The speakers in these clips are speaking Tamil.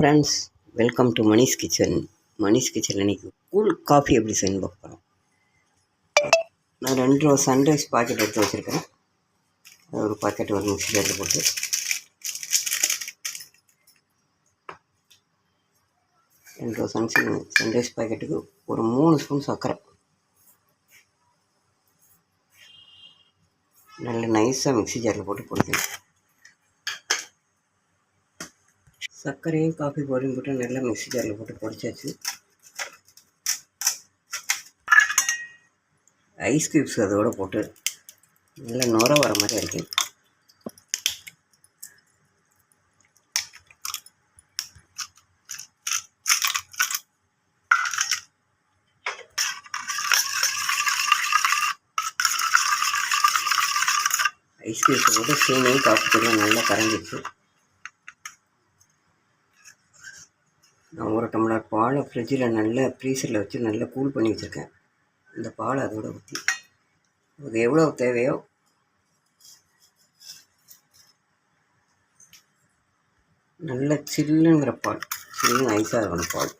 Friends, welcome to Manish kitchen. Manish kitchen இன்றைக்கி கூல் காஃபி எப்படி செய்யணும் பார்க்கலாம். நான் 2 ரூபா சன்ரைஸ் பாக்கெட் எடுத்து வச்சுருக்கேன். ஒரு பாக்கெட் ஒரு மிக்ஸி ஜாரில் போட்டு 2 ரூபா சன்ரைஸ் பாக்கெட்டுக்கு ஒரு 3 ஸ்பூன் சர்க்கரை நல்ல நைஸாக மிக்ஸி ஜாரில் போட்டு பொடிக்கணும். சர்க்கரையும் காஃபி பவுடரையும் போட்டு நல்லா மிக்ஸி ஜாரில் போட்டு பொடிச்சாச்சு. ஐஸ் க்யூப்ஸ் அதோடு போட்டு நல்லா நுர வர மாதிரி இருக்குது. ஐஸ் க்யூப்ஸை போட்டு சீனியும் காஃபி தூளும் நல்லா கரைஞ்சிச்சு. நான் 1 டம்ளர் பாலை ஃப்ரிட்ஜில் நல்லா ஃப்ரீசரில் வச்சு நல்லா கூல் பண்ணி வச்சுருக்கேன். இந்த பாலை அதோடு ஊற்றி அது எவ்வளோ தேவையோ நல்ல சில்லுங்கிற பால், சில்லுன்னு ஐஸாக இருக்கணும் பால்.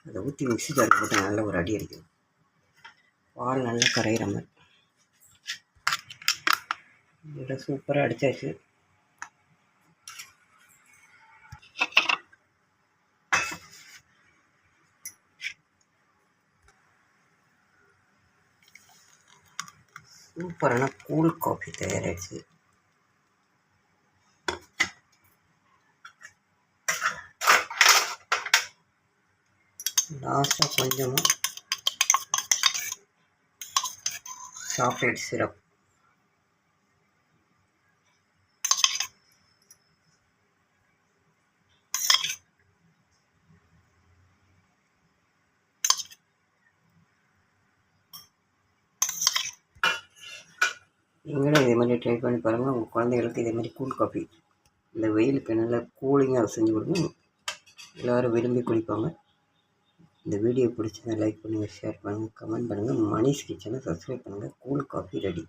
அதை ஊற்றி மிக்ஸி ஜாரில் போட்டு நல்லா ஒரு அடி அடிக்கணும். பால் நல்லா கரைகிற மாதிரி இதில் சூப்பராக அடித்தாச்சு. சூப்பரான கூல் காஃபி தயாராகிடுச்சு. லாஸ்ட்டாக கொஞ்சமாக சாக்லேட் சிரப், நீங்களும் இதே மாதிரி ட்ரை பண்ணி பாருங்கள். உங்கள் குழந்தைகளுக்கு இதே மாதிரி கூல் காஃபி இந்த வெயிலுக்கு நல்லா கூலிங்காக செஞ்சு கொடுங்க. எல்லோரும் விரும்பி குடிப்பாங்க. இந்த வீடியோ பிடிச்சதை லைக் பண்ணுங்கள், ஷேர் பண்ணுங்கள், கமெண்ட் பண்ணுங்கள். மணிஷ் கிச்சனை சப்ஸ்கிரைப் பண்ணுங்கள். Cool coffee ready.